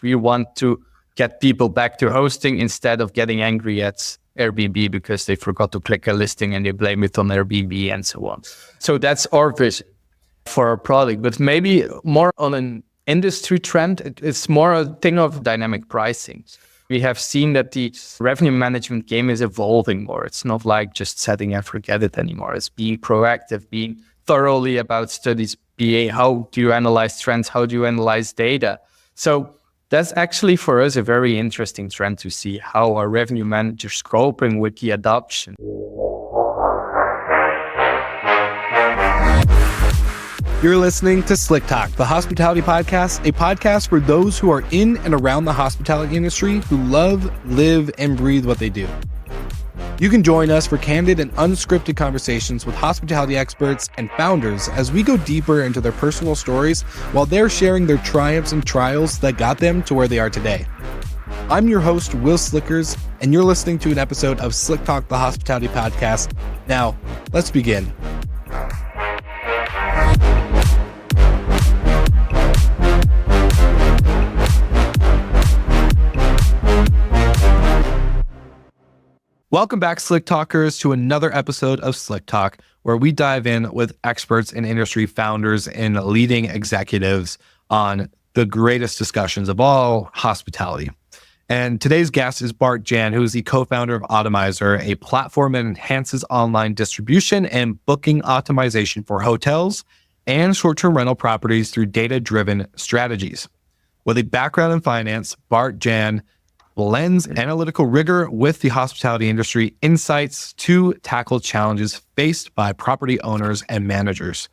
We want to get people back to hosting instead of getting angry at Airbnb because they forgot to click a listing and they blame it on Airbnb and so on. So that's our vision for our product, but maybe more on an industry trend. It's more a thing of dynamic pricing. We have seen that the revenue management game is evolving more. It's not like just setting and forget it anymore. It's being proactive, being thoroughly about studies, how do you analyze trends? How do you analyze data? So that's actually for us a very interesting trend to see how our revenue managers coping with the adoption. You're listening to Slick Talk, the hospitality podcast, a podcast for those who are in and around the hospitality industry who love, live, and breathe what they do. You can join us for candid and unscripted conversations with hospitality experts and founders as we go deeper into their personal stories while they're sharing their triumphs and trials that got them to where they are today. I'm your host, Wil Slickers, and you're listening to an episode of Slick Talk, the hospitality podcast. Now, let's begin. Welcome back, Slick Talkers, to another episode of Slick Talk, where we dive in with experts and industry founders and leading executives on the greatest discussions of all hospitality. And today's guest is Bart-Jan, who is the co-founder of Otamiser, a platform that enhances online distribution and booking optimization for hotels and short-term rental properties through data-driven strategies. With a background in finance, Bart-Jan blends analytical rigor with the hospitality industry insights to tackle challenges faced by property owners and managers.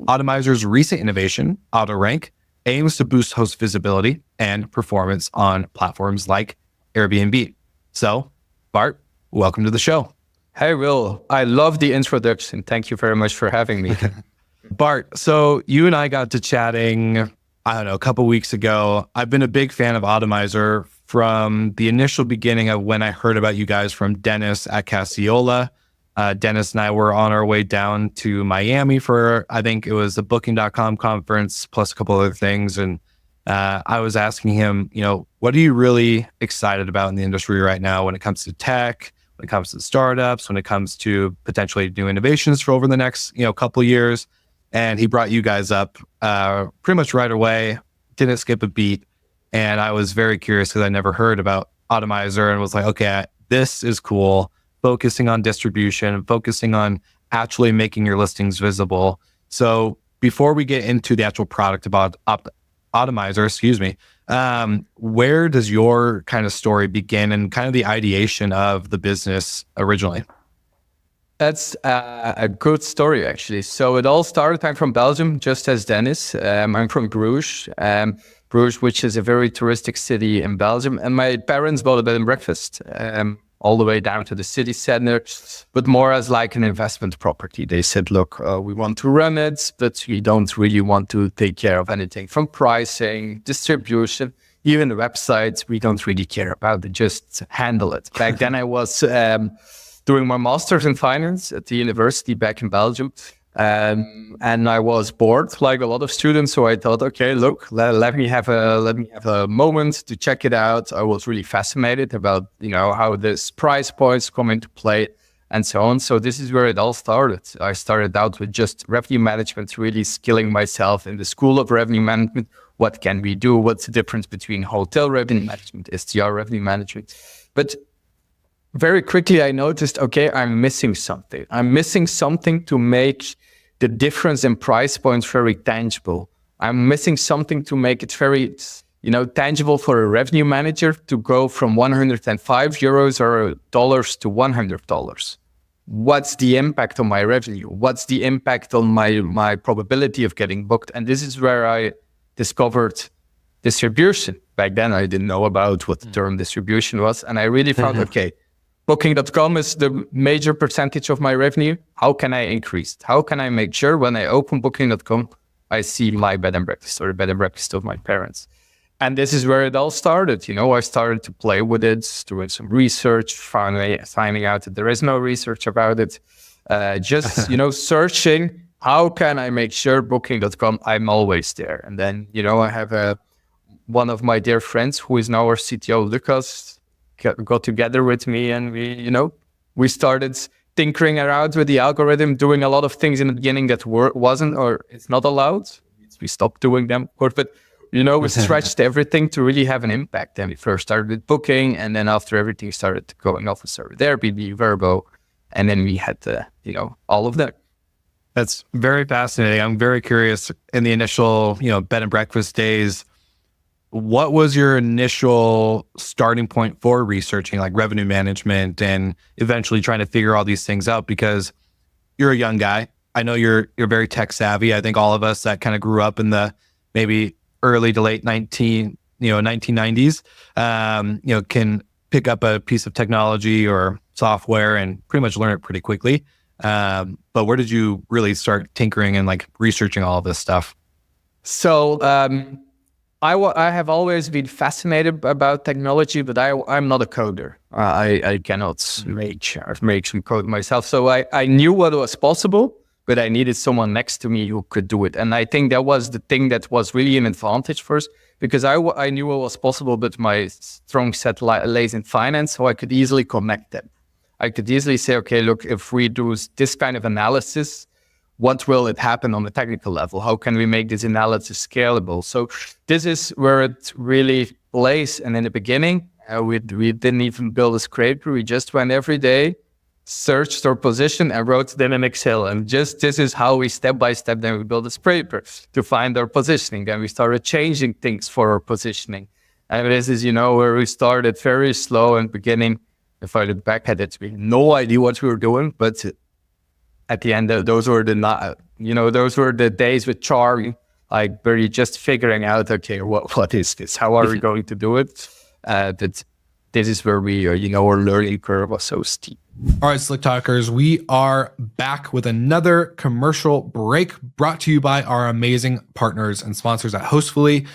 Otamiser's recent innovation, AutoRank, aims to boost host visibility and performance on platforms like Airbnb. So, Bart, welcome to the show. Hey, Will. I love the introduction. Thank you very much for having me. Bart, so you and I got to chatting, a couple weeks ago. I've been a big fan of Otamiser from the initial beginning of when I heard about you guys from Dennis at Cassiola. Dennis and I were on our way down to Miami for, I think it was the Booking.com conference plus a couple other things. And I was asking him, what are you really excited about in the industry right now when it comes to tech, when it comes to startups, when it comes to potentially new innovations for over the next, couple of years? And he brought you guys up pretty much right away, didn't skip a beat. And I was very curious because I never heard about Otamiser and was like, okay, this is cool. Focusing on distribution, focusing on actually making your listings visible. So before we get into the actual product about Otamiser, where does your kind of story begin and kind of the ideation of the business originally? That's a good story, actually. So it all started, I'm from Belgium, just as Dennis. I'm from Bruges. Bruges, which is a very touristic city in Belgium. And my parents bought a bed and breakfast all the way down to the city center, but more as like an investment property. They said, look, we want to run it, but we don't really want to take care of anything from pricing, distribution, even the websites. We don't really care about it, just handle it. Back then I was doing my master's in finance at the university back in Belgium. And I was bored like a lot of students. So I thought, okay, look, let me have a moment to check it out. I was really fascinated about, how this price points come into play and so on. So this is where it all started. I started out with just revenue management, really skilling myself in the school of revenue management. What can we do? What's the difference between hotel revenue management, STR revenue management? But very quickly I noticed, okay, I'm missing something. I'm missing something to make the difference in price points very tangible. I'm missing something to make it very, tangible for a revenue manager to go from 105 euros or dollars to $100. What's the impact on my revenue? What's the impact on my probability of getting booked? And this is where I discovered distribution. Back then, I didn't know about what the term distribution was. And I really found, okay, Booking.com is the major percentage of my revenue. How can I increase it? How can I make sure when I open Booking.com, I see my bed and breakfast or the bed and breakfast of my parents? And this is where it all started. I started to play with it, doing some research, finding out that there is no research about it. Searching, how can I make sure Booking.com, I'm always there? And then, I have one of my dear friends, who is now our CTO, Lucas, got together with me, and we started tinkering around with the algorithm, doing a lot of things in the beginning that wasn't, or it's not allowed. We stopped doing them, of course, but we stretched everything to really have an impact. And we first started with booking, and then after everything started going off the server there, BB, Verbo, and then we had all of that. That's very fascinating. I'm very curious, in the initial, bed and breakfast days, what was your initial starting point for researching like revenue management and eventually trying to figure all these things out? Because you're a young guy. I know you're very tech savvy. I think all of us that kind of grew up in the maybe early to late 1990s, can pick up a piece of technology or software and pretty much learn it pretty quickly. But where did you really start tinkering and like researching all of this stuff? So I have always been fascinated about technology, but I'm not a coder. I cannot make some code myself. So I knew what was possible, but I needed someone next to me who could do it. And I think that was the thing that was really an advantage first, because I knew what was possible, but my strong set lays in finance, so I could easily connect them. I could easily say, okay, look, if we do this kind of analysis, what will it happen on the technical level? How can we make this analysis scalable? So this is where it really plays. And in the beginning, we didn't even build a scraper. We just went every day, searched our position and wrote them in Excel. And just this is how we step by step, then we built a scraper to find our positioning. Then we started changing things for our positioning. And this is, where we started very slow in the beginning. If I look back at it, we had no idea what we were doing, but at the end, those were the days with Charlie, like where you're just figuring out, okay, what is this? How are we going to do it? That this is where we, our learning curve was so steep. All right, Slick Talkers, we are back with another commercial break brought to you by our amazing partners and sponsors at Hostfully.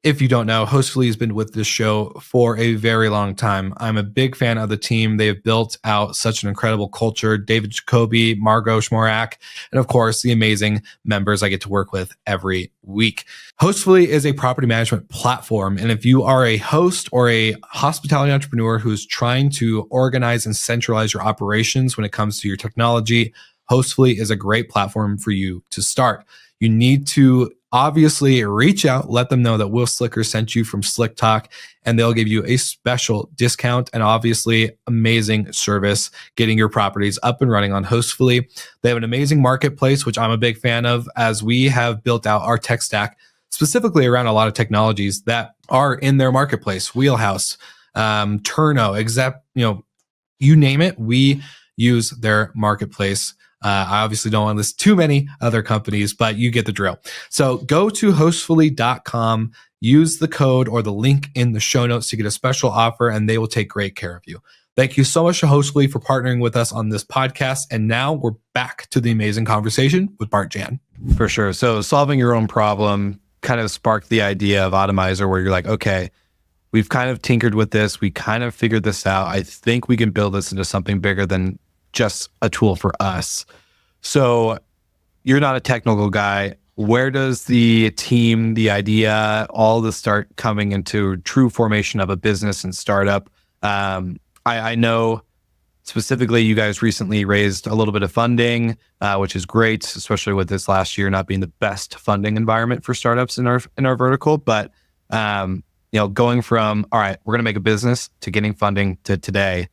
If you don't know, Hostfully has been with this show for a very long time. I'm a big fan of the team. They have built out such an incredible culture. David Jacoby, Margot Schmorak, and of course, the amazing members I get to work with every week. Hostfully is a property management platform. And if you are a host or a hospitality entrepreneur who's trying to organize and centralize your operations when it comes to your technology, Hostfully is a great platform for you to start. You need to obviously reach out, let them know that Wil Slickers sent you from Slick Talk, and they'll give you a special discount and obviously amazing service getting your properties up and running on Hostfully. They have an amazing marketplace, which I'm a big fan of, as we have built out our tech stack specifically around a lot of technologies that are in their marketplace. Wheelhouse, Turno, you name it, we use their marketplace. I obviously don't want to list too many other companies, but you get the drill. So go to hostfully.com, use the code or the link in the show notes to get a special offer, and they will take great care of you. Thank you so much to Hostfully for partnering with us on this podcast. And now we're back to the amazing conversation with Bart-Jan. For sure. So solving your own problem kind of sparked the idea of Otamiser, where you're like, okay, we've kind of tinkered with this. We kind of figured this out. I think we can build this into something bigger than just a tool for us. So you're not a technical guy. Where does the team, the idea, all this start coming into true formation of a business and startup? I know specifically you guys recently raised a little bit of funding, which is great, especially with this last year not being the best funding environment for startups in our vertical. But going from, all right, we're going to make a business, to getting funding, to today,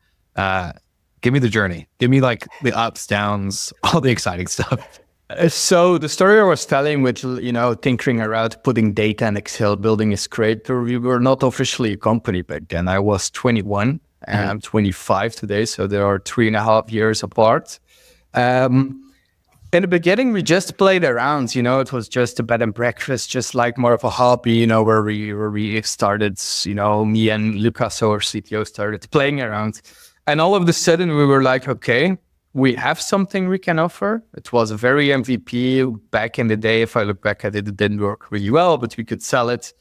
give me the journey. Give me like the ups, downs, all the exciting stuff. So the story I was telling, which, tinkering around, putting data in Excel, building a scraper, we were not officially a company back then. I was 21 and I'm 25 today. So there are 3.5 years apart. In the beginning, we just played around, it was just a bed and breakfast, just like more of a hobby, where we started, me and Lucas, our CTO, started playing around. And all of a sudden we were like, okay, we have something we can offer. It was a very MVP back in the day. If I look back at it, it didn't work really well, but we could sell it.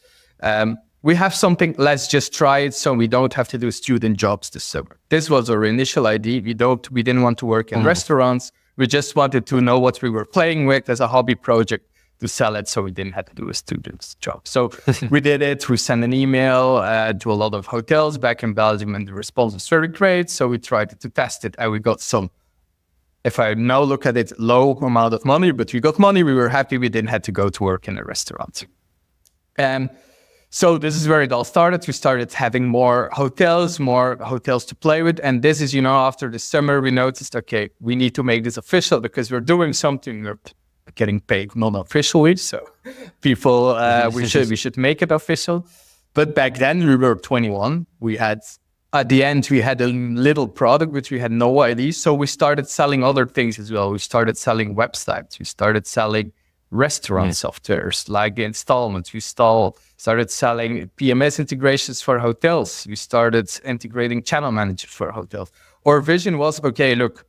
We have something, let's just try it so we don't have to do student jobs this summer. This was our initial idea. We didn't want to work in restaurants. We just wanted to know what we were playing with as a hobby project. to sell it, so we didn't have to do a student's job. So we did it. We sent an email to a lot of hotels back in Belgium, and the response was very great. So we tried to test it, and we got some, if I now look at it, low amount of money, but we got money. We were happy. We didn't have to go to work in a restaurant. So this is where it all started. We started having more hotels to play with. And this is, after the summer, we noticed, okay, we need to make this official because we're doing something, we're getting paid non-officially. So people, we should make it official. But back then we were 21. At the end, we had a little product, which we had no idea. So we started selling other things as well. We started selling websites. We started selling restaurant softwares like installments. We started selling PMS integrations for hotels. We started integrating channel managers for hotels. Our vision was, okay, look,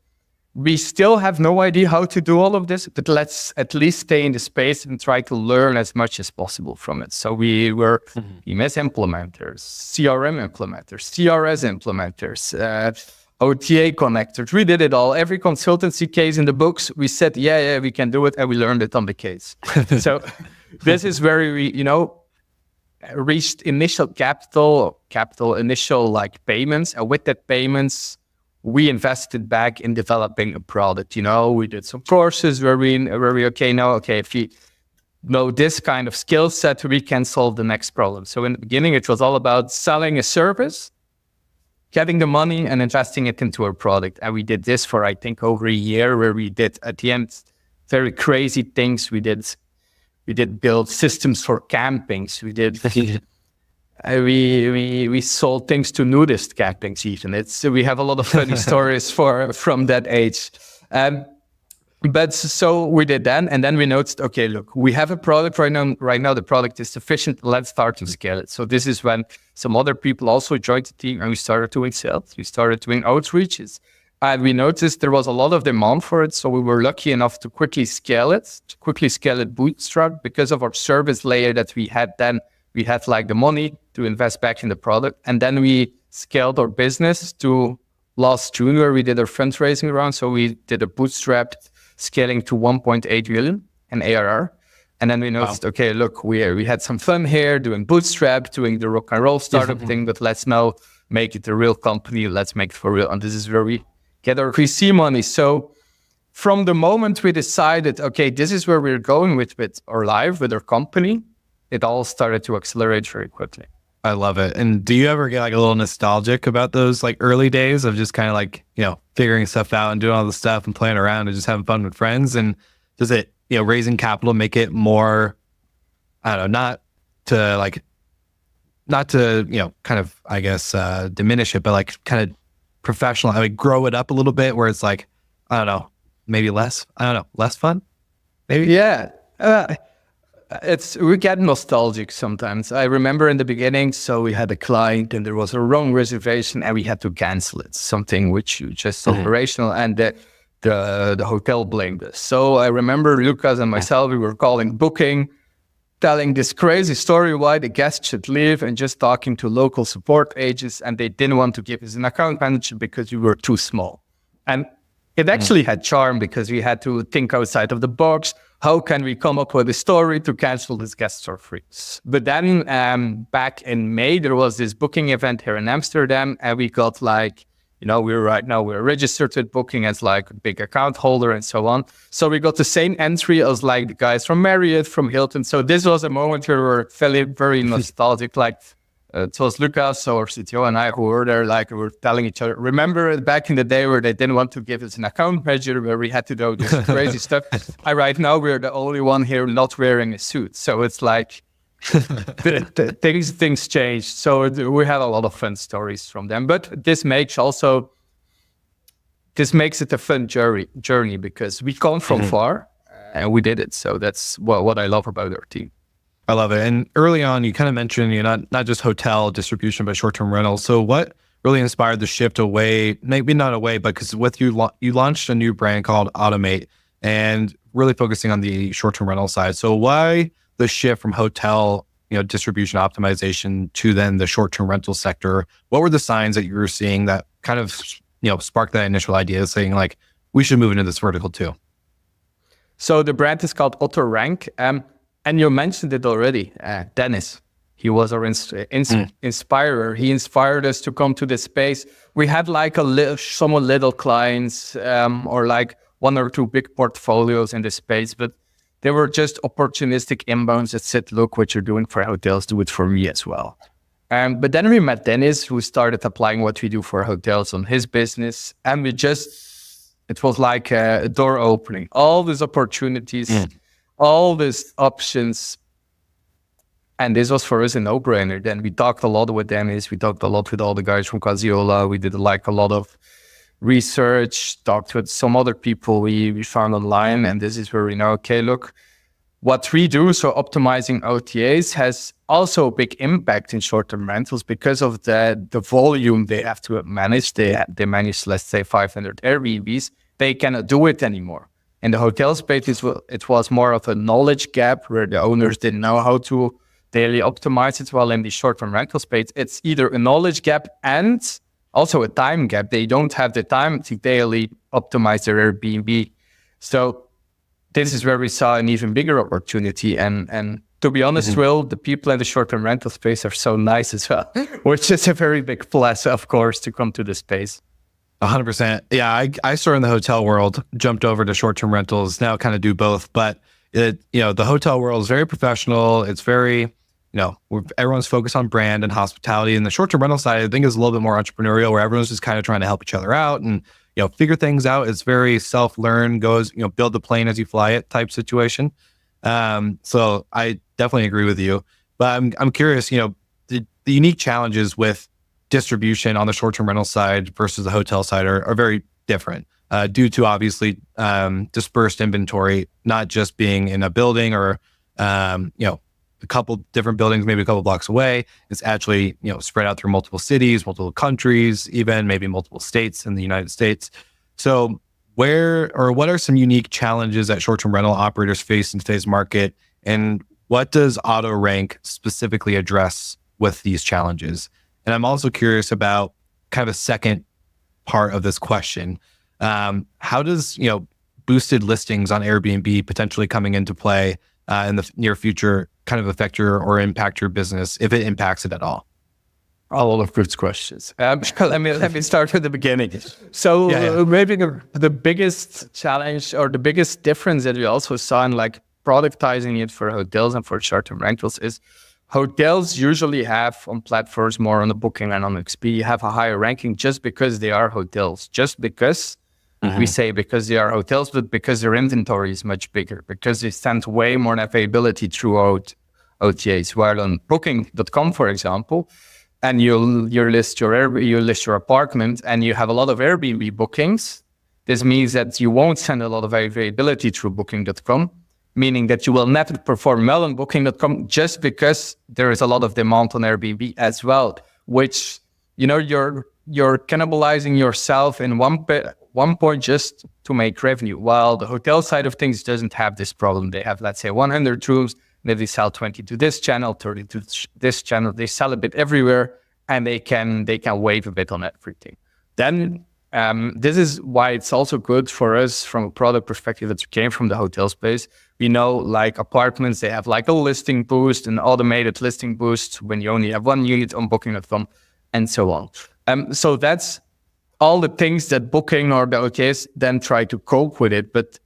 we still have no idea how to do all of this, but let's at least stay in the space and try to learn as much as possible from it. So we were PMS implementers, CRM implementers, CRS implementers, OTA connectors. We did it all. Every consultancy case in the books, we said, yeah, we can do it. And we learned it on the case. So this is where we, reached initial capital, initial like payments. And with that payments, we invested back in developing a product. We did some courses where we if you know this kind of skill set, we can solve the next problem. So in the beginning, it was all about selling a service, getting the money and investing it into our product. And we did this for, I think, over a year, where we did, at the end, very crazy things. We did build systems for campings. We did, we sold things to nudist campings even. We have a lot of funny stories from that age. But so we did that, and then we noticed, okay, look, we have a product right now. Right now, the product is sufficient. Let's start to scale it. So this is when some other people also joined the team, and we started doing sales. We started doing outreaches, and we noticed there was a lot of demand for it. So we were lucky enough to quickly scale it bootstrap because of our service layer that we had. Then we had like the money to invest back in the product, and then we scaled our business to last June, where we did our fundraising round. So we did a bootstrap scaling to 1.8 million in ARR. And then we noticed, okay, look, we had some fun here doing bootstrap, doing the rock and roll startup thing, but let's now make it a real company. Let's make it for real. And this is where we get our VC money. So from the moment we decided, okay, this is where we're going with our life, with our company, it all started to accelerate very quickly. I love it. And do you ever get like a little nostalgic about those like early days of just kind of like, figuring stuff out and doing all the stuff and playing around and just having fun with friends? And does it, raising capital make it more, I don't know, not to, kind of, I guess, diminish it, but like kind of professional, grow it up a little bit where it's like, I don't know, maybe less fun? Maybe? Yeah. We get nostalgic sometimes. I remember in the beginning, so we had a client and there was a wrong reservation and we had to cancel it, something which you just operational, and the hotel blamed us. So I remember Lucas and myself, we were calling booking, telling this crazy story why the guest should leave, and just talking to local support agents, and they didn't want to give us an account manager because we were too small. And it actually had charm because we had to think outside of the box. How can we come up with a story to cancel this guest for free? But then back in May, there was this booking event here in Amsterdam, and we got we're registered with Booking as like a big account holder and so on. So we got the same entry as like the guys from Marriott, from Hilton. So this was a moment where we were feeling very nostalgic. Like it was Lucas, our CTO, and I who were there, like we were telling each other, remember back in the day where they didn't want to give us an account manager, where we had to do this crazy stuff. Right now we're the only one here not wearing a suit. So it's like things changed. So we had a lot of fun stories from them. But this makes it a fun journey because we come from far and we did it. So that's what I love about our team. I love it. And early on, you kind of mentioned not just hotel distribution, but short-term rentals. So what really inspired the shift away, maybe not away, but because with you launched a new brand called Automate and really focusing on the short-term rental side. So why the shift from hotel, distribution optimization to then the short-term rental sector? What were the signs that you were seeing that kind of, sparked that initial idea saying like, we should move into this vertical too? So the brand is called AutoRank. And you mentioned it already, Dennis. He was our inspirer. He inspired us to come to this space. We had like some little clients or like one or two big portfolios in this space, but they were just opportunistic inbounds that said, look, what you're doing for hotels, do it for me as well. But then we met Dennis, who started applying what we do for hotels on his business. And it was like a door opening. All these opportunities, all these options. And this was for us a no-brainer. Then we talked a lot with Dennis. We talked a lot with all the guys from Casiola. We did like a lot of research, talked with some other people we found online. And this is where we know, okay, look, what we do, so optimizing OTAs, has also a big impact in short-term rentals because of the volume they have to manage. They manage, let's say, 500 Airbnbs. They cannot do it anymore. In the hotel space, it was more of a knowledge gap where the owners didn't know how to daily optimize it, while in the short-term rental space, it's either a knowledge gap and also a time gap. They don't have the time to daily optimize their Airbnb. So this is where we saw an even bigger opportunity. And to be honest, Wil, the people in the short-term rental space are so nice as well, which is a very big plus, of course, to come to the space. 100%. Yeah, I started in the hotel world, jumped over to short-term rentals, now kind of do both. But the hotel world is very professional. It's very, everyone's focused on brand and hospitality. And the short-term rental side, I think, is a little bit more entrepreneurial, where everyone's just kind of trying to help each other out and figure things out. It's very self-learn, build the plane as you fly it type situation. So I definitely agree with you. But I'm curious, the unique challenges with distribution on the short-term rental side versus the hotel side are very different due to obviously dispersed inventory, not just being in a building or a couple different buildings, maybe a couple blocks away. It's actually spread out through multiple cities, multiple countries, even maybe multiple states in the United States. So what are some unique challenges that short-term rental operators face in today's market, and what does AutoRank specifically address with these challenges? And I'm also curious about kind of a second part of this question. How does, boosted listings on Airbnb potentially coming into play in the near future kind of affect or impact your business, if it impacts it at all? A lot of good questions. Let me start at the beginning. So maybe the biggest challenge or the biggest difference that we also saw in like productizing it for hotels and for short-term rentals is hotels usually have on platforms more on the Booking and on Expedia have a higher ranking just because they are hotels, just because we say because they are hotels, but because their inventory is much bigger, because they send way more availability throughout OTAs. While on Booking.com, for example, and you list your apartment and you have a lot of Airbnb bookings, this means that you won't send a lot of availability through Booking.com, meaning that you will never perform well on Booking.com just because there is a lot of demand on Airbnb as well, which, you're cannibalizing yourself in one point just to make revenue, while the hotel side of things doesn't have this problem. They have, let's say, 100 rooms, then they sell 20 to this channel, 30 to this channel. They sell a bit everywhere, and they can wave a bit on everything. Then this is why it's also good for us from a product perspective that came from the hotel space. We know, like apartments, they have like a listing boost, an automated listing boost when you only have one unit on Booking.com, and so on. So that's all the things that Booking or the OTAs then try to cope with it. But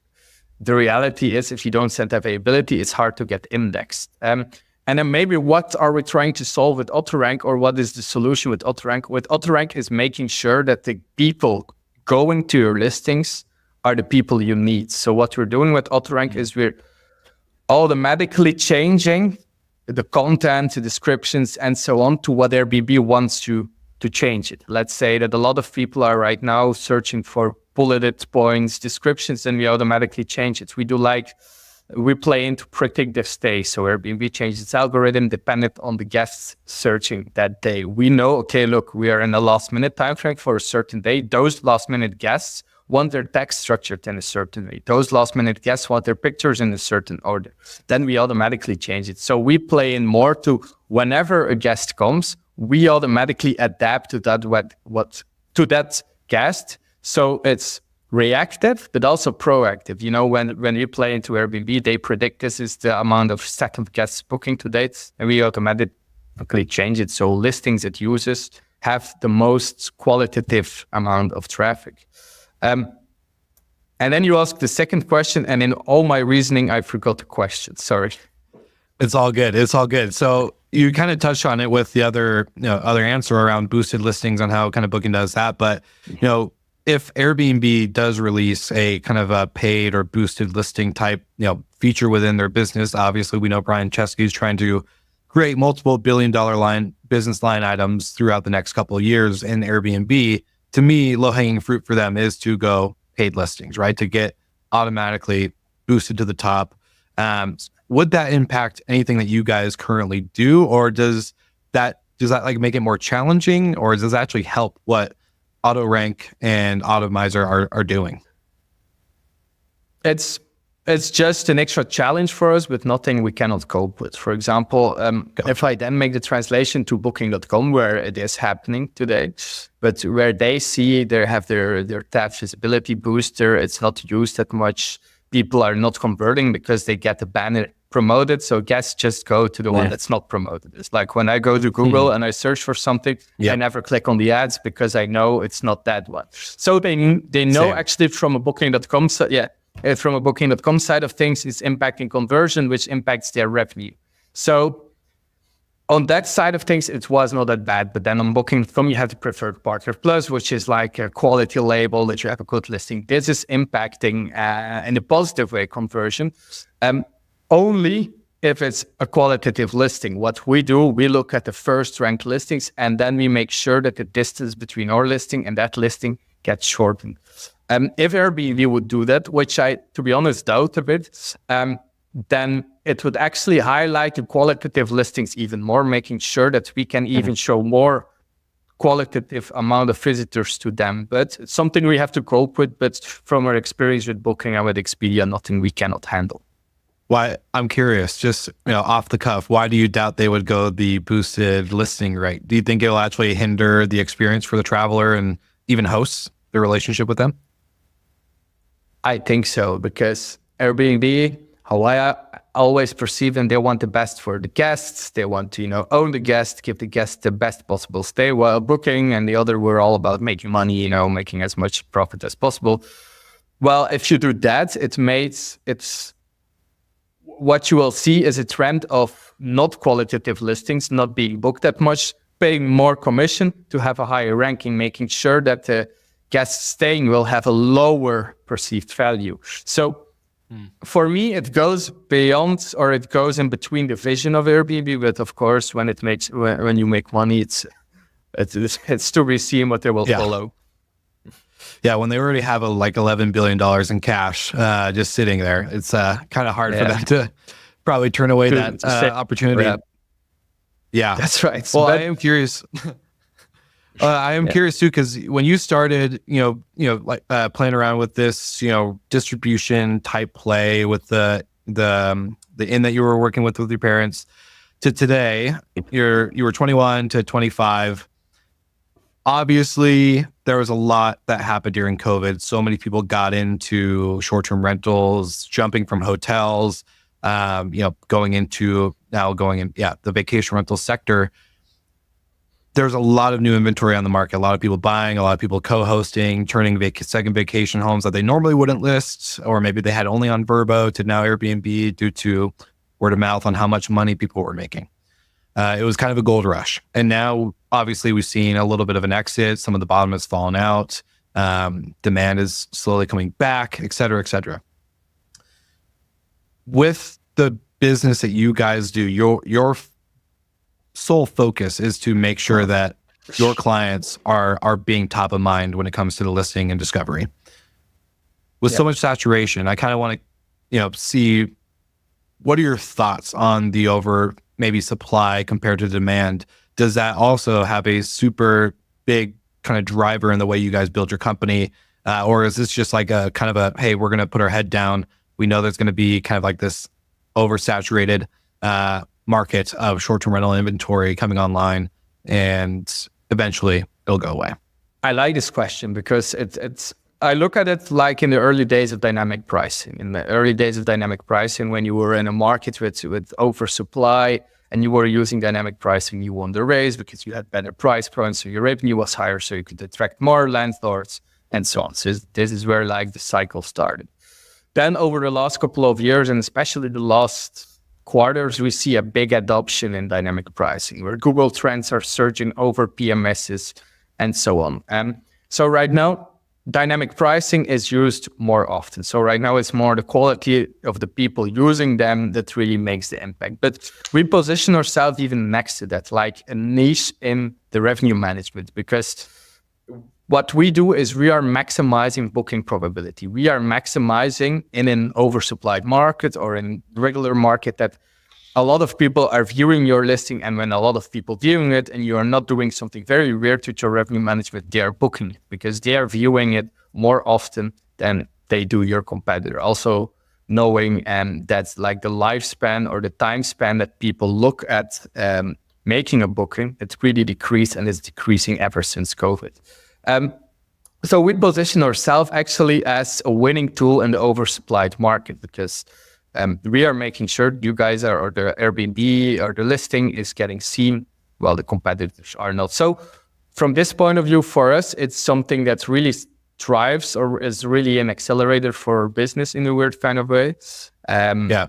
the reality is, if you don't send availability, it's hard to get indexed. And then maybe what are we trying to solve with AutoRank, or what is the solution with AutoRank? With AutoRank is making sure that the people going to your listings are the people you need. So what we're doing with AutoRank is we're automatically changing the content, the descriptions, and so on to what Airbnb wants to change it. Let's say that a lot of people are right now searching for bulleted points, descriptions, and we automatically change it. We play into predictive stay. So Airbnb changes its algorithm dependent on the guests searching that day. We know, okay, look, we are in a last minute time frame for a certain day. Those last minute guests want their text structured in a certain way. Those last minute guests want their pictures in a certain order. Then we automatically change it. So we play in more to whenever a guest comes, we automatically adapt to that to that guest. So it's reactive, but also proactive. You know, when you play into Airbnb, they predict this is the amount of second guests booking to date, and we automatically change it. So listings it uses have the most qualitative amount of traffic. And then you ask the second question, and in all my reasoning, I forgot the question. Sorry. It's all good. It's all good. So you kind of touched on it with the other answer around boosted listings on how kind of Booking does that. But, if Airbnb does release a kind of a paid or boosted listing type, feature within their business, obviously we know Brian Chesky is trying to create multiple billion-dollar business line items throughout the next couple of years in Airbnb. To me, low-hanging fruit for them is to go paid listings, right? To get automatically boosted to the top. Would that impact anything that you guys currently do, or does that like make it more challenging, or does that actually help what AutoRank and Otamiser are doing? It's just an extra challenge for us with nothing we cannot cope with. For example, if I then make the translation to Booking.com, where it is happening today, but where they have their tab visibility booster, it's not used that much. People are not converting because they get the banner promoted. So guests just go to the one that's not promoted. It's like when I go to Google and I search for something, I never click on the ads because I know it's not that one. So they know actually from a Booking.com from a Booking.com side of things, it's impacting conversion, which impacts their revenue. So on that side of things, it was not that bad. But then on Booking.com, you have the Preferred Partner Plus, which is like a quality label that you have a good listing. This is impacting in a positive way conversion. Only if it's a qualitative listing. What we do, we look at the first ranked listings, and then we make sure that the distance between our listing and that listing gets shortened. If Airbnb would do that, which I, to be honest, doubt a bit, then it would actually highlight the qualitative listings even more, making sure that we can even show more qualitative amount of visitors to them. But it's something we have to cope with. But from our experience with Booking and with Expedia, nothing we cannot handle. Why? I'm curious, just off the cuff, why do you doubt they would go the boosted listing rate? Do you think it'll actually hinder the experience for the traveler and even hosts the relationship with them? I think so, because Airbnb, how I always perceive them, they want the best for the guests. They want to, own the guest, give the guest the best possible stay while booking. And the other, we're all about making money, making as much profit as possible. Well, if you do that, what you will see is a trend of not qualitative listings, not being booked that much, paying more commission to have a higher ranking, making sure that the guests staying will have a lower perceived value. So for me, it goes beyond, or it goes in between the vision of Airbnb. But of course, when you make money, it's to be seen what they will follow. Yeah, when they already have like $11 billion in cash just sitting there, it's kind of hard for them to probably turn away that opportunity. Yeah, that's right. Well, I am curious. I am curious too, because when you started, playing around with this, distribution type play with the inn that you were working with your parents, to today, you were 21 to 25. Obviously, there was a lot that happened during COVID. So many people got into short-term rentals, jumping from hotels, going in the vacation rental sector. There's a lot of new inventory on the market. A lot of people buying, a lot of people co-hosting, turning second vacation homes that they normally wouldn't list, or maybe they had only on Vrbo to now Airbnb due to word of mouth on how much money people were making. It was kind of a gold rush. And now, obviously, we've seen a little bit of an exit. Some of the bottom has fallen out. Demand is slowly coming back, et cetera, et cetera. With the business that you guys do, your sole focus is to make sure that your clients are being top of mind when it comes to the listing and discovery. With so much saturation, I kind of want to, see what are your thoughts on the maybe supply compared to demand? Does that also have a super big kind of driver in the way you guys build your company? Or is this just like a kind of a, hey, we're going to put our head down. We know there's going to be kind of like this oversaturated market of short-term rental inventory coming online, and eventually it'll go away. I like this question because I look at it like in the early days of dynamic pricing. In the early days of dynamic pricing, when you were in a market with oversupply and you were using dynamic pricing, you won the race because you had better price points, so your revenue was higher, so you could attract more landlords and so on. So this is where like the cycle started. Then over the last couple of years, and especially the last quarters, we see a big adoption in dynamic pricing, where Google Trends are surging over PMSs and so on. So right now, dynamic pricing is used more often. So right now it's more the quality of the people using them that really makes the impact. But we position ourselves even next to that, like a niche in the revenue management, because what we do is we are maximizing booking probability. We are maximizing in an oversupplied market or in regular market that a lot of people are viewing your listing, and when a lot of people viewing it and you are not doing something very weird with your revenue management, they are booking it because they are viewing it more often than they do your competitor. Also knowing that's like the lifespan or the time span that people look at making a booking, it's really decreased, and it's decreasing ever since COVID. So we position ourselves actually as a winning tool in the oversupplied market, because we are making sure you guys are, or the Airbnb or the listing is getting seen while the competitors are not. So from this point of view, for us, it's something that really thrives or is really an accelerator for business in a weird kind of way.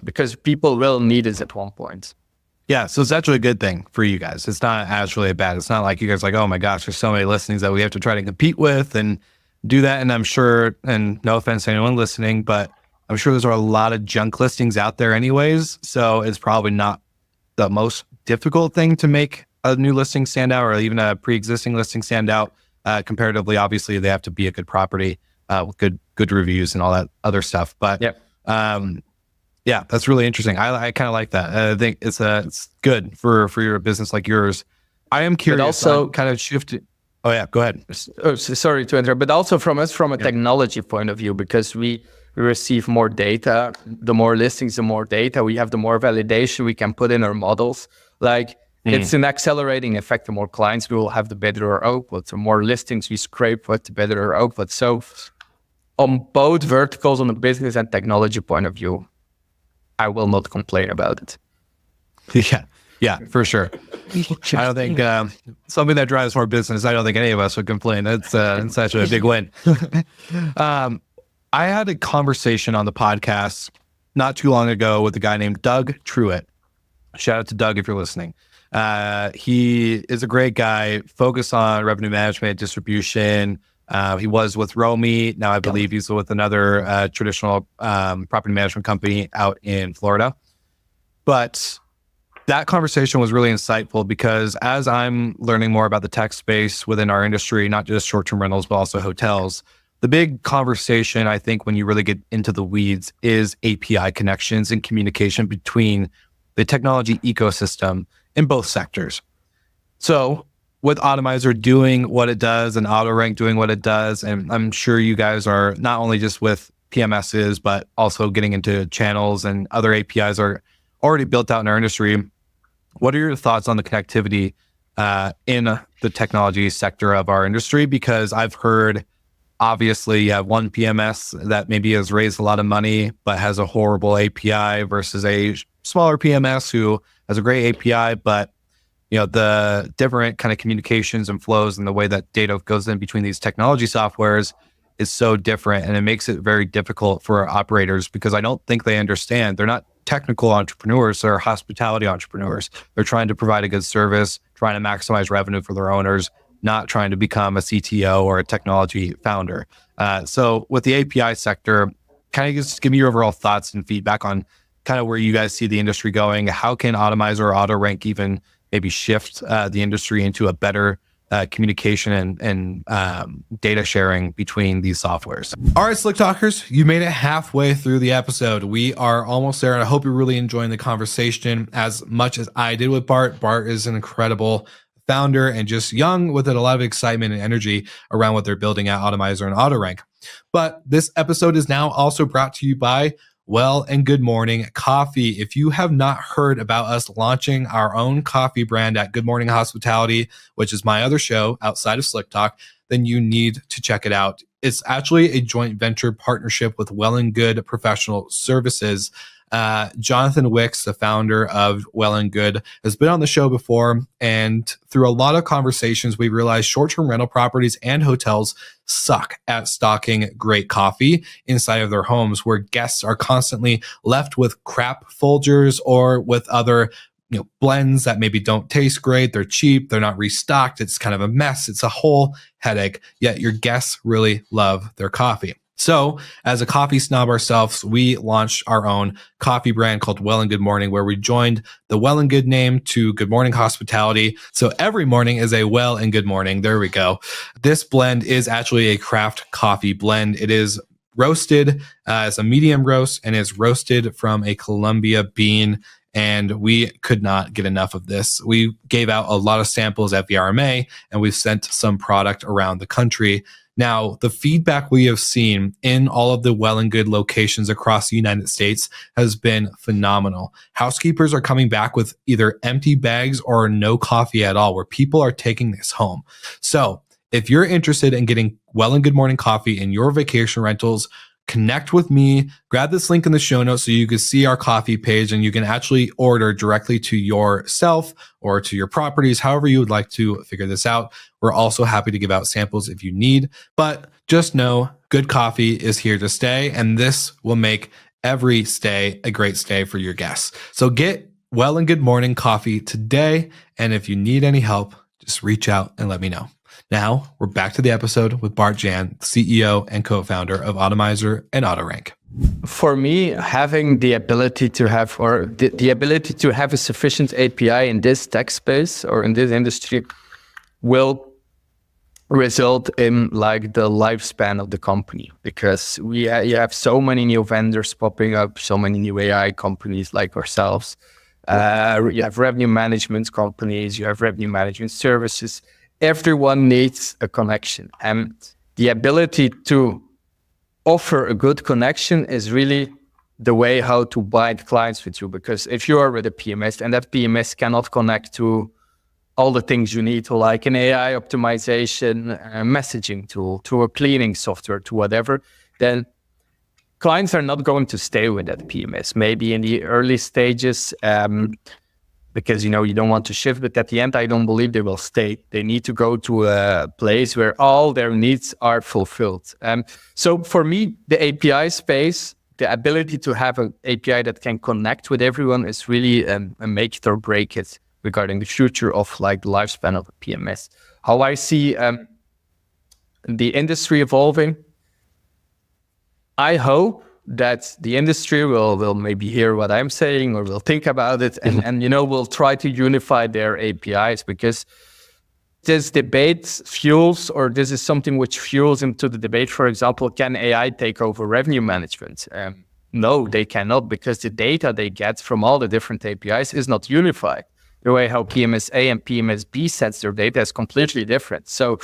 Because people will need it at one point. Yeah, so it's actually a good thing for you guys. It's not actually bad. It's not like you guys are like, oh my gosh, there's so many listings that we have to try to compete with and do that. And I'm sure, and no offense to anyone listening, but I'm sure there's a lot of junk listings out there anyways. So it's probably not the most difficult thing to make a new listing stand out, or even a pre-existing listing stand out. Comparatively, obviously, they have to be a good property with good reviews and all that other stuff. But yeah, that's really interesting. I kind of like that. I think it's good for your business like yours. I am curious. But also, kind of shifted. Oh yeah, go ahead. Oh, sorry to interrupt, but also from a technology point of view, because we receive more data. The more listings, the more data we have, the more validation we can put in our models. Like it's an accelerating effect. The more clients we will have, the better our output. The more listings we scrape with, the better our output. So on both verticals, on the business and technology point of view, I will not complain about it. Yeah, for sure. I don't think something that drives more business, I don't think any of us would complain. It's actually a big win. I had a conversation on the podcast not too long ago with a guy named Doug Truitt. Shout out to Doug if you're listening. He is a great guy, focused on revenue management, distribution. He was with Romy. Now I believe he's with another traditional property management company out in Florida. But that conversation was really insightful, because as I'm learning more about the tech space within our industry, not just short-term rentals, but also hotels, the big conversation, I think, when you really get into the weeds, is API connections and communication between the technology ecosystem in both sectors. So with Otamiser doing what it does and AutoRank doing what it does, and I'm sure you guys are not only just with PMSs, but also getting into channels and other APIs are already built out in our industry. What are your thoughts on the connectivity in the technology sector of our industry? Because I've heard, obviously, you have one PMS that maybe has raised a lot of money, but has a horrible API, versus a smaller PMS who has a great API, but the different kind of communications and flows and the way that data goes in between these technology softwares is so different. And it makes it very difficult for operators, because I don't think they understand. They're not technical entrepreneurs, they're hospitality entrepreneurs. They're trying to provide a good service, trying to maximize revenue for their owners, not trying to become a CTO or a technology founder. So with the API sector, kind of just give me your overall thoughts and feedback on kind of where you guys see the industry going. How can Otamiser or AutoRank even maybe shift the industry into a better communication and data sharing between these softwares? All right, Slick Talkers, you made it halfway through the episode. We are almost there, and I hope you're really enjoying the conversation as much as I did with Bart. Bart is an incredible founder and just young with a lot of excitement and energy around what they're building at Otamiser and AutoRank. But this episode is now also brought to you by Well and Good Morning Coffee. If you have not heard about us launching our own coffee brand at Good Morning Hospitality, which is my other show outside of Slick Talk, then you need to check it out. It's actually a joint venture partnership with Well and Good Professional Services. Jonathan Wicks, the founder of Well and Good, has been on the show before. And through a lot of conversations, we realized short-term rental properties and hotels suck at stocking great coffee inside of their homes, where guests are constantly left with crap Folgers or with other blends that maybe don't taste great. They're cheap. They're not restocked. It's kind of a mess. It's a whole headache. Yet your guests really love their coffee. So as a coffee snob ourselves, we launched our own coffee brand called Well and Good Morning, where we joined the Well and Good name to Good Morning Hospitality. So every morning is a Well and Good Morning. There we go. This blend is actually a craft coffee blend. It is roasted as a medium roast and is roasted from a Colombia bean. And we could not get enough of this. We gave out a lot of samples at VRMA, and we've sent some product around the country. Now, the feedback we have seen in all of the Well and Good locations across the United States has been phenomenal. Housekeepers are coming back with either empty bags or no coffee at all, where people are taking this home. So if you're interested in getting Well and Good Morning coffee in your vacation rentals, connect with me, grab this link in the show notes so you can see our coffee page and you can actually order directly to yourself or to your properties, however you would like to figure this out. We're also happy to give out samples if you need, but just know good coffee is here to stay, and this will make every stay a great stay for your guests. So get Well and Good Morning coffee today, and if you need any help, just reach out and let me know. Now, we're back to the episode with Bart-Jan, CEO and co-founder of Otamiser and AutoRank. For me, having the ability to have, or the ability to have a sufficient API in this tech space or in this industry will result in like the lifespan of the company, because you have so many new vendors popping up, so many new AI companies like ourselves. You have revenue management companies, you have revenue management services. Everyone needs a connection, and the ability to offer a good connection is really the way how to bind clients with you. Because if you are with a PMS and that PMS cannot connect to all the things you need, to like an AI optimization, messaging tool, to a cleaning software, to whatever, then clients are not going to stay with that PMS. Maybe in the early stages, because you don't want to shift, but at the end, I don't believe they will stay. They need to go to a place where all their needs are fulfilled. So for me, the API space, the ability to have an API that can connect with everyone is really a make it or break it regarding the future of like the lifespan of a PMS. How I see the industry evolving, I hope that the industry will maybe hear what I'm saying or will think about it and will try to unify their APIs, because this debate fuels, or this is something which fuels into the debate. For example, can AI take over revenue management? No, they cannot, because the data they get from all the different APIs is not unified. The way how PMS-A and PMS-B sets their data is completely different. So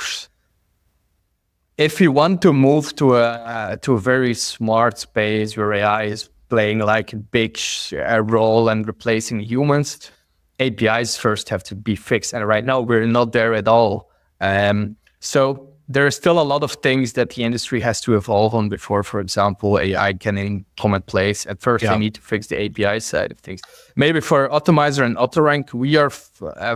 if you want to move to a very smart space where AI is playing like a big role and replacing humans, APIs first have to be fixed. And right now we're not there at all. So there are still a lot of things that the industry has to evolve on before, for example, AI can come in place. At first, they need to fix the API side of things. Maybe for Otamiser and AutoRank, we are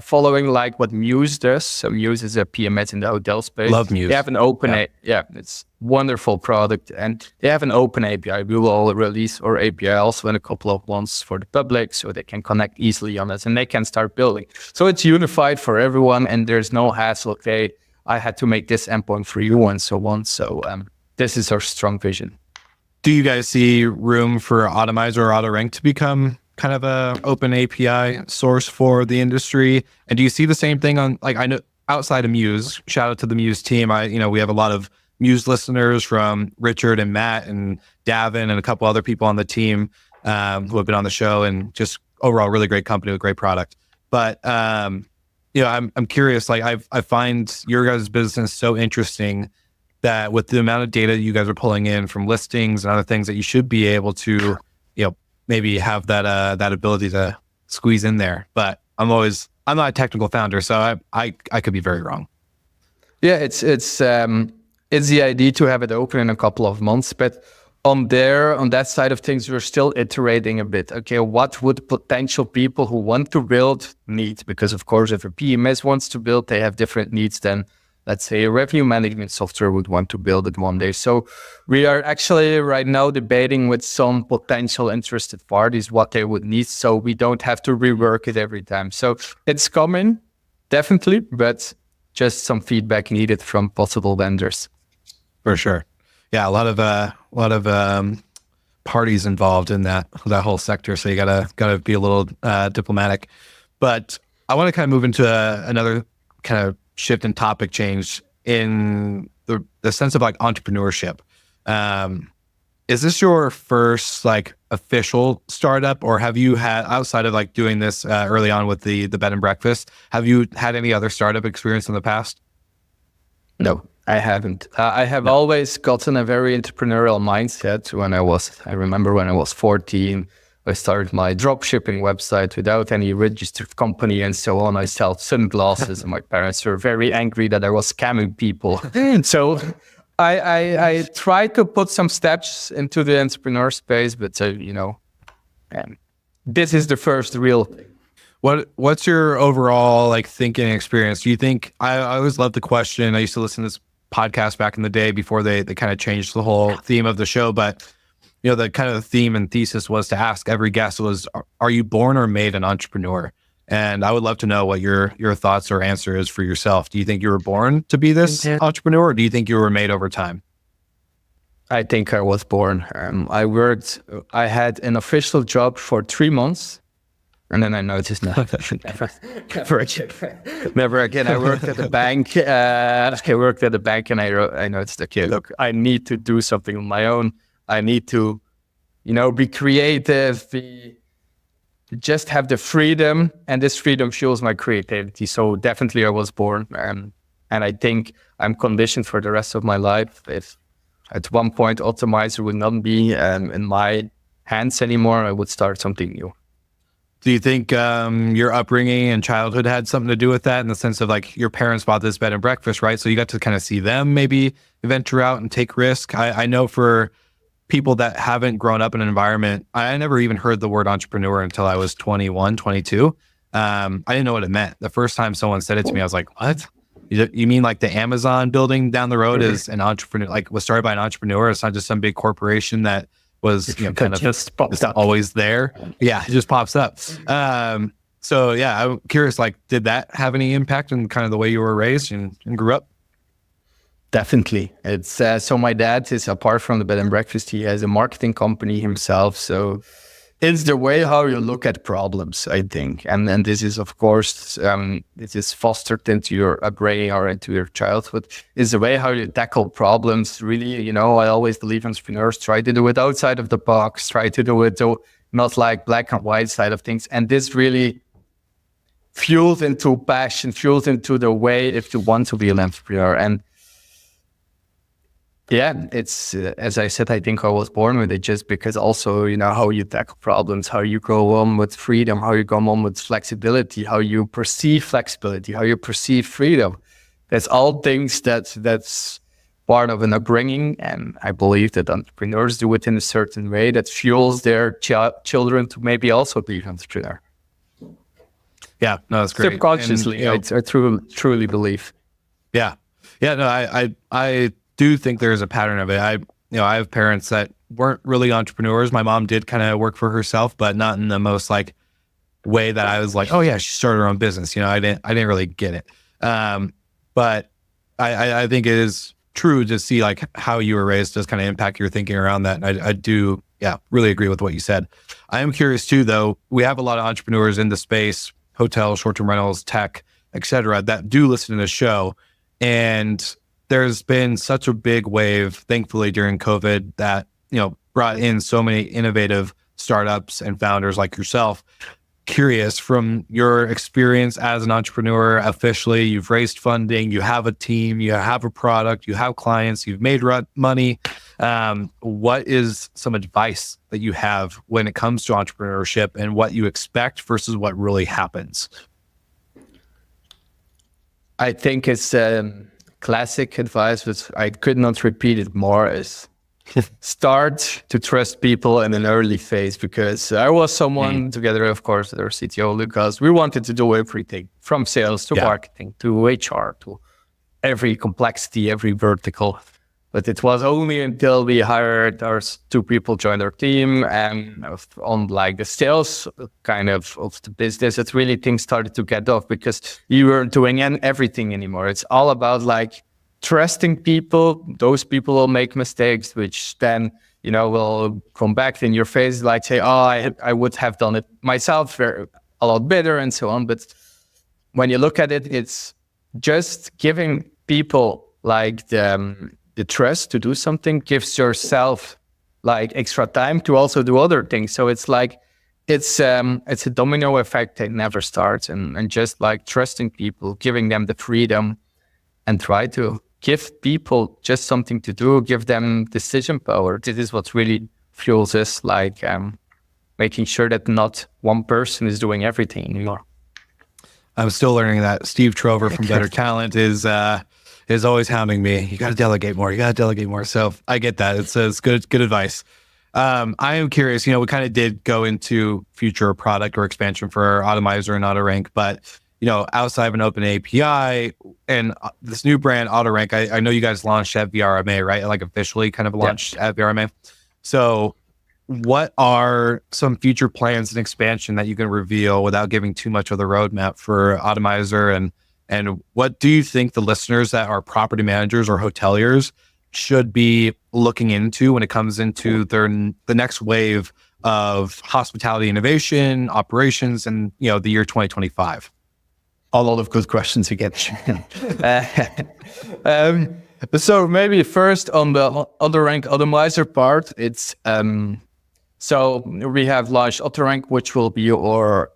following like what Muse does. So Muse is a PMS in the hotel space. Love Muse. They have an open, it's wonderful product, and they have an open API. We will release our API also in a couple of months for the public, so they can connect easily on us and they can start building. So it's unified for everyone, and there's no hassle. Okay, I had to make this endpoint for you and so on. So this is our strong vision. Do you guys see room for Otamiser or AutoRank to become kind of a open API source for the industry? And do you see the same thing on, like, I know outside of Muse, shout out to the Muse team. We have a lot of Muse listeners from Richard and Matt and Davin and a couple other people on the team who have been on the show, and just overall really great company with great product. But I'm curious, like I find your guys' business so interesting that with the amount of data you guys are pulling in from listings and other things, that you should be able to, maybe have that ability to squeeze in there. But I'm not a technical founder, so I could be very wrong. Yeah, it's it's the idea to have it open in a couple of months. But on that side of things, we're still iterating a bit. Okay, what would potential people who want to build need? Because of course, if a PMS wants to build, they have different needs than, let's say, a revenue management software would want to build it one day. So we are actually right now debating with some potential interested parties what they would need, so we don't have to rework it every time. So it's coming, definitely, but just some feedback needed from possible vendors. For sure. Yeah, a lot of parties involved in that whole sector. So you gotta be a little diplomatic. But I want to kind of move into another kind of shift in topic change in the sense of like entrepreneurship. Is this your first like official startup, or have you had, outside of like doing this early on with the bed and breakfast, have you had any other startup experience in the past? No, I haven't. I have always gotten a very entrepreneurial mindset. I remember when I was 14, I started my drop shipping website without any registered company and so on. I sold sunglasses and my parents were very angry that I was scamming people. So I tried to put some steps into the entrepreneur space, but this is the first real thing. What's your overall like thinking experience? Do you think, I always love the question, I used to listen to this podcast back in the day before they kind of changed the whole theme of the show, but the kind of the theme and thesis was to ask every guest was, are you born or made an entrepreneur? And I would love to know what your thoughts or answer is for yourself. Do you think you were born to be this entrepreneur, or do you think you were made over time? I think I was born. I had an official job for 3 months. And then I noticed, never again. I worked at the bank. And I noticed, okay, look, I need to do something on my own. I need to, be creative, just have the freedom, and this freedom fuels my creativity. So definitely I was born. And I think I'm conditioned for the rest of my life. If at one point Otamiser would not be in my hands anymore, I would start something new. Do you think your upbringing and childhood had something to do with that, in the sense of like your parents bought this bed and breakfast, right? So you got to kind of see them maybe venture out and take risk. I know for people that haven't grown up in an environment, I never even heard the word entrepreneur until I was 21, 22. I didn't know what it meant. The first time someone said it to me, I was like, what? You mean like the Amazon building down the road is an entrepreneur, like was started by an entrepreneur? It's not just some big corporation that was kind of just always there. Yeah, it just pops up. So yeah, I'm curious, like, did that have any impact on kind of the way you were raised and grew up? Definitely. It's so my dad is, apart from the bed and breakfast, he has a marketing company himself. So it's the way how you look at problems, I think. And then this is, of course, this is fostered into your upbringing or into your childhood, is the way how you tackle problems. Really, I always believe entrepreneurs try to do it outside of the box, try to do it not like black and white side of things. And this really fuels into passion, fuels into the way if you want to be an entrepreneur. And yeah, it's, as I said, I think I was born with it, just because also, how you tackle problems, how you go on with freedom, how you go on with flexibility, how you perceive flexibility, how you perceive freedom. That's all things that's part of an upbringing. And I believe that entrepreneurs do it in a certain way that fuels their children to maybe also be an entrepreneur. Yeah, no, that's great. Subconsciously, I truly believe. Yeah. Yeah, no, I do think there's a pattern of it. I have parents that weren't really entrepreneurs. My mom did kind of work for herself, but not in the most like way that I was like, oh yeah, she started her own business. I didn't really get it. But I think it is true to see like how you were raised does kind of impact your thinking around that. And I do, really agree with what you said. I am curious too, though. We have a lot of entrepreneurs in the space, hotels, short-term rentals, tech, et cetera, that do listen to the show. And there's been such a big wave, thankfully, during COVID that, brought in so many innovative startups and founders like yourself. Curious, from your experience as an entrepreneur, officially, you've raised funding, you have a team, you have a product, you have clients, you've made money. What is some advice that you have when it comes to entrepreneurship and what you expect versus what really happens? I think it's classic advice, but I could not repeat it more, is start to trust people in an early phase, because I was someone together, of course, with our CTO, Lucas, we wanted to do everything from sales to marketing to HR to every complexity, every vertical. But it was only until we hired our 2 people joined our team and on like the sales kind of the business, that really things started to get off, because you weren't doing everything anymore. It's all about like trusting people. Those people will make mistakes, which then, will come back in your face, like say, I would have done it myself a lot better and so on. But when you look at it, it's just giving people like the trust to do something gives yourself like extra time to also do other things. So it's like, it's a domino effect that never starts, and just like trusting people, giving them the freedom, and try to give people just something to do, give them decision power. This is what really fuels us, like making sure that not one person is doing everything anymore. I'm still learning that. Steve Trover from Better Talent is always hounding me. You got to delegate more. You got to delegate more. So I get that. It's good advice. I am curious. We kind of did go into future product or expansion for Otamiser and AutoRank, but outside of an open API and this new brand AutoRank, I know you guys launched at VRMA, right? Like officially kind of launched at VRMA. So what are some future plans and expansion that you can reveal without giving too much of the roadmap for Otamiser? And what do you think the listeners that are property managers or hoteliers should be looking into when it comes into the next wave of hospitality innovation, operations, and the year 2025? A lot of good questions again. So maybe first on the AutoRank Otamiser part, it's so we have launched AutoRank, which will be our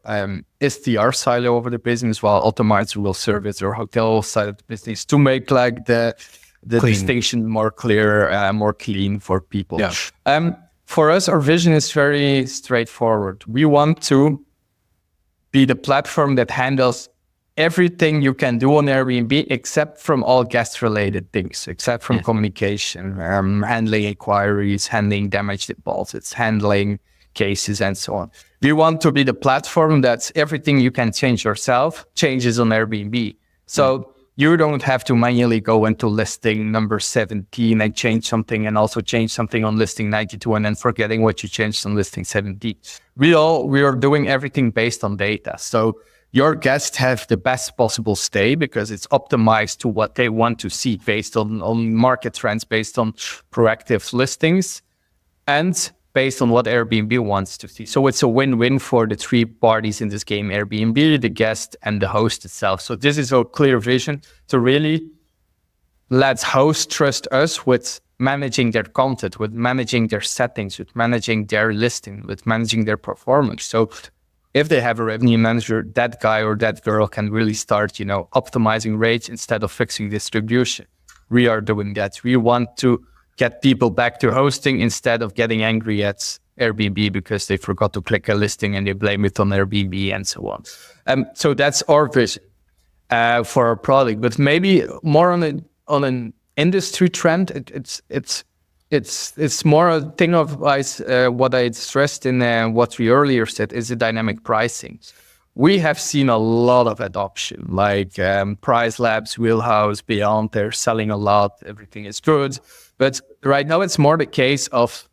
SDR silo over the business, while Otamiser will serve as our hotel side of the business to make like the distinction more clear, more clean for people. Yeah. For us, our vision is very straightforward. We want to be the platform that handles everything you can do on Airbnb, except from all guest-related things, except from communication, handling inquiries, handling damage deposits, handling cases, and so on. We want to be the platform that's everything you can change yourself changes on Airbnb. So you don't have to manually go into listing number 17 and change something, and also change something on listing 92 and then forgetting what you changed on listing 17. We are doing everything based on data. So your guests have the best possible stay because it's optimized to what they want to see based on market trends, based on proactive listings, and based on what Airbnb wants to see. So it's a win-win for the 3 parties in this game, Airbnb, the guest, and the host itself. So this is our clear vision to really let hosts trust us with managing their content, with managing their settings, with managing their listing, with managing their performance. So if they have a revenue manager, that guy or that girl can really start, optimizing rates instead of fixing distribution. We are doing that. We want to get people back to hosting instead of getting angry at Airbnb because they forgot to click a listing and they blame it on Airbnb and so on. So that's our vision for our product. But maybe more on an industry trend, it's more a thing of what I stressed in what we earlier said is the dynamic pricing. We have seen a lot of adoption, like Price Labs, Wheelhouse, Beyond, they're selling a lot, everything is good. But right now it's more the case of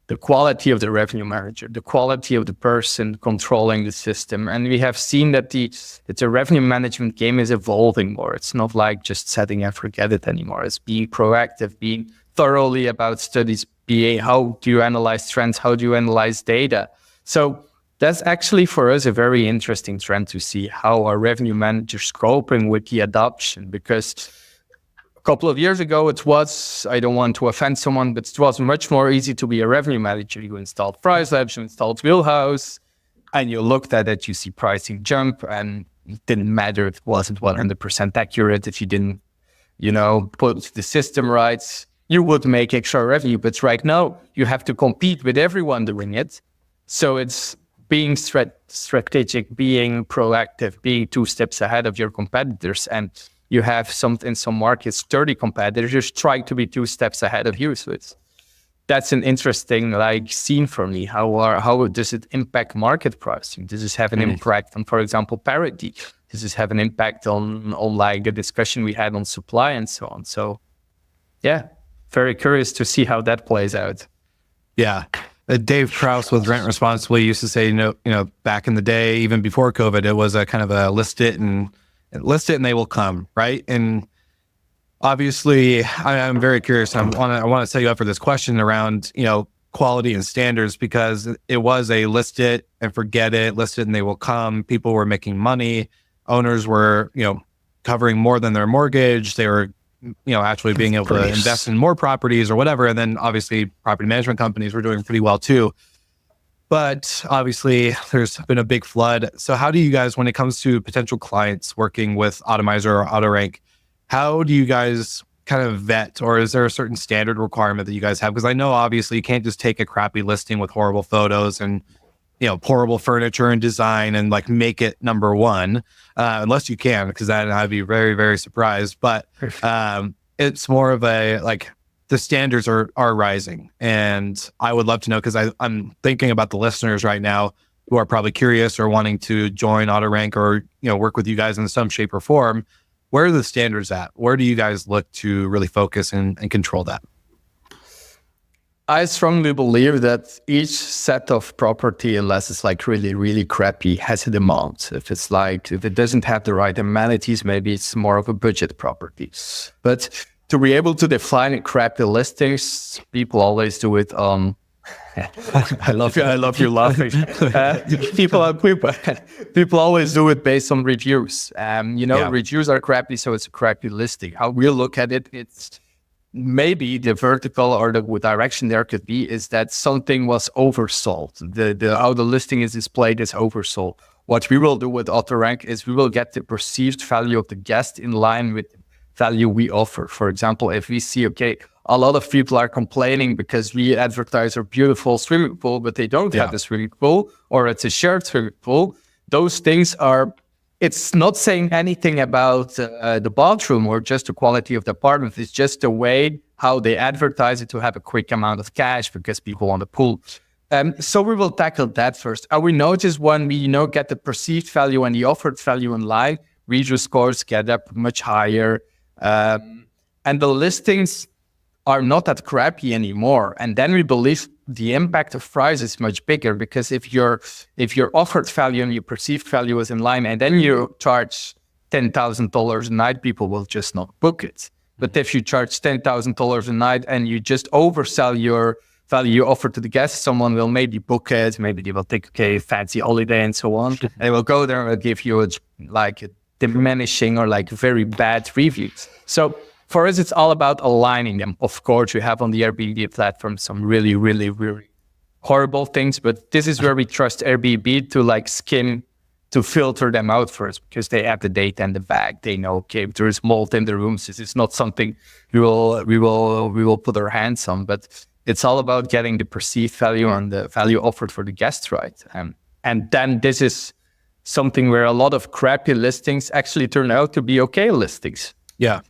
the quality of the revenue manager, the quality of the person controlling the system. And we have seen that the revenue management game is evolving more. It's not like just setting and forget it anymore. It's being proactive, being thoroughly about studies, being how do you analyze trends, how do you analyze data. So that's actually for us a very interesting trend to see how our revenue managers coping with the adoption, because a couple of years ago, it was, I don't want to offend someone, but it was much more easy to be a revenue manager. You installed Price Labs, you installed Wheelhouse, and you looked at it, you see pricing jump, and it didn't matter if it wasn't 100% accurate, if you didn't, put the system right, you would make extra revenue. But right now, you have to compete with everyone doing it. So it's being strategic, being proactive, being 2 steps ahead of your competitors. And you have in some markets 30 competitors trying to be 2 steps ahead of you. So that's an interesting like scene for me. How does it impact market pricing? Does this have an impact on, for example, parity? Does this have an impact on like the discussion we had on supply and so on? So yeah, very curious to see how that plays out. Yeah. Dave Kraus with Rent Responsibly used to say, you know, back in the day, even before COVID, it was a kind of a list it and they will come, right? And obviously, I'm very curious. I want to set you up for this question around, you know, quality and standards, because it was a list it and forget it, list it and they will come. People were making money. Owners were, you know, covering more than their mortgage. They were, you know, actually being able to invest in more properties or whatever. And then obviously property management companies were doing pretty well too. But obviously there's been a big flood. So how do you guys, when it comes to potential clients working with Otamiser or AutoRank, how do you guys kind of vet, or is there a certain standard requirement that you guys have? Because I know obviously you can't just take a crappy listing with horrible photos and, you know, horrible furniture and design and like make it number one, unless you can, because then I'd be very, very surprised. But it's more of a like the standards are rising, and I would love to know, because I'm thinking about the listeners right now who are probably curious or wanting to join AutoRank or, you know, work with you guys in some shape or form. Where are the standards at? Where do you guys look to really focus and control that? I strongly believe that each set of property, unless it's like really, really crappy, has a demand. If it doesn't have the right amenities, maybe it's more of a budget property. But to be able to define crappy listings, people always do it on. I love you laughing. People always do it based on reviews. Reviews are crappy, so it's a crappy listing. How we look at it, it's maybe the vertical or the direction there could be is that something was oversold. How the listing is displayed is oversold. What we will do with AutoRank is we will get the perceived value of the guest in line with the value we offer. For example, if we see, okay, a lot of people are complaining because we advertise a beautiful swimming pool, but they don't have a swimming pool, or it's a shared swimming pool. Those things it's not saying anything about the bathroom or just the quality of the apartment. It's just the way how they advertise it to have a quick amount of cash because people want a pool. So we will tackle that first. And we notice when we get the perceived value and the offered value in line, review scores get up much higher. And the listings are not that crappy anymore. And then we believe the impact of price is much bigger, because if your offered value and your perceived value is in line, and then you charge $10,000 a night, people will just not book it. But if you charge $10,000 a night and you just oversell your value you offer to the guests, someone will maybe book it, maybe they will take a fancy holiday and so on. They will go there and give you a diminishing or like very bad reviews. So for us, it's all about aligning them. Of course, we have on the Airbnb platform some really, really, really horrible things, but this is where we trust Airbnb to skim, to filter them out first, because they have the data in the bag. They know, okay, if there is mold in the rooms, this is not something we will put our hands on. But it's all about getting the perceived value and the value offered for the guests right. And then this is something where a lot of crappy listings actually turn out to be okay listings. Yeah.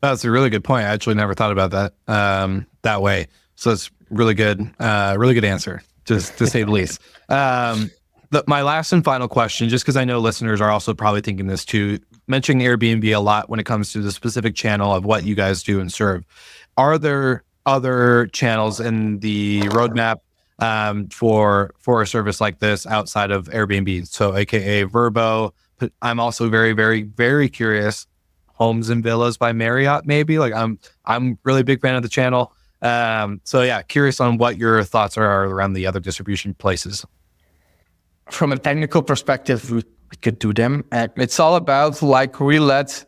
That's a really good point. I actually never thought about that that way. So it's really good answer, just to say the least. My last and final question, just because I know listeners are also probably thinking this too, mentioning Airbnb a lot when it comes to the specific channel of what you guys do and serve. Are there other channels in the roadmap for a service like this outside of Airbnb? So AKA Vrbo. But I'm also very, very, very curious. Homes and Villas by Marriott, maybe. I'm really big fan of the channel. So yeah, curious on what your thoughts are around the other distribution places. From a technical perspective, we could do them. It's all about we let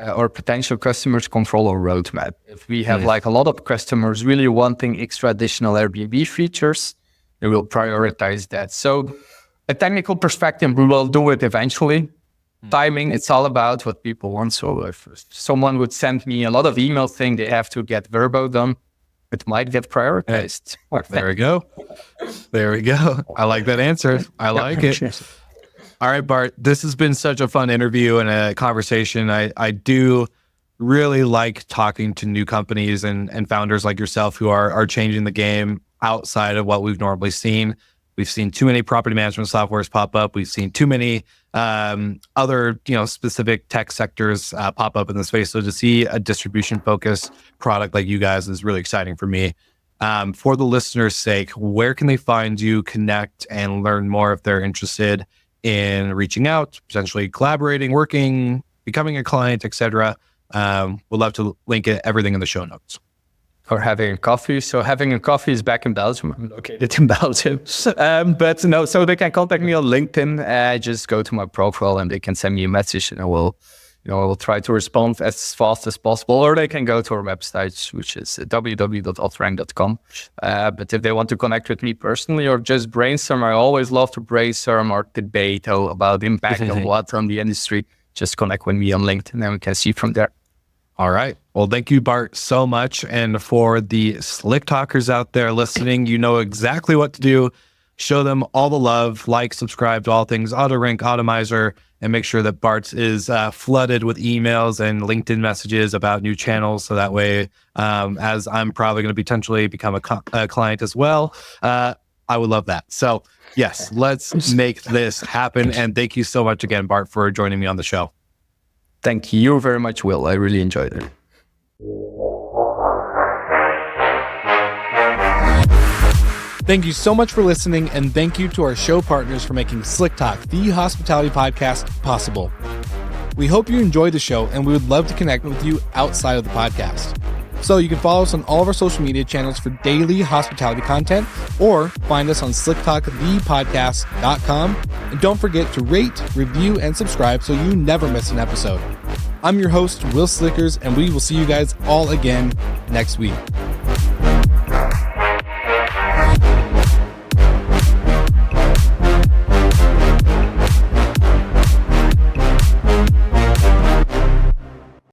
our potential customers control our roadmap. If we have a lot of customers really wanting extra additional Airbnb features, we will prioritize that. So a technical perspective, we will do it eventually. Timing, it's all about what people want. So if someone would send me a lot of emails saying they have to get Vrbo done, it might get prioritized. There we go. I like that answer. I like it. All right, Bart, this has been such a fun interview and a conversation. I do really like talking to new companies and founders like yourself who are changing the game outside of what we've normally seen. We've seen too many property management softwares pop up. We've seen too many other, specific tech sectors pop up in the space. So to see a distribution-focused product like you guys is really exciting for me. For the listeners' sake, where can they find you, connect, and learn more if they're interested in reaching out, potentially collaborating, working, becoming a client, etc.? We'd love to link everything in the show notes. Or having a coffee. So having a coffee is back in Belgium. I'm located in Belgium. But no, so they can contact me on LinkedIn. Just go to my profile and they can send me a message and I will try to respond as fast as possible. Or they can go to our website, which is www.autorank.com. But if they want to connect with me personally or just brainstorm, I always love to brainstorm or debate about the impact of what from the industry. Just connect with me on LinkedIn and we can see from there. All right. Well, thank you, Bart, so much. And for the slick talkers out there listening, you know exactly what to do. Show them all the love, like, subscribe to all things AutoRank, Otamiser, and make sure that Bart is flooded with emails and LinkedIn messages about new channels. So that way, as I'm probably going to potentially become a client as well, I would love that. So yes, let's make this happen. And thank you so much again, Bart, for joining me on the show. Thank you very much, Will. I really enjoyed it. Thank you so much for listening, and thank you to our show partners for making Slick Talk, the hospitality podcast, possible. We hope you enjoyed the show, and we would love to connect with you outside of the podcast. So you can follow us on all of our social media channels for daily hospitality content, or find us on slicktalkthepodcast.com. And don't forget to rate, review, and subscribe so you never miss an episode. I'm your host, Wil Slickers, and we will see you guys all again next week.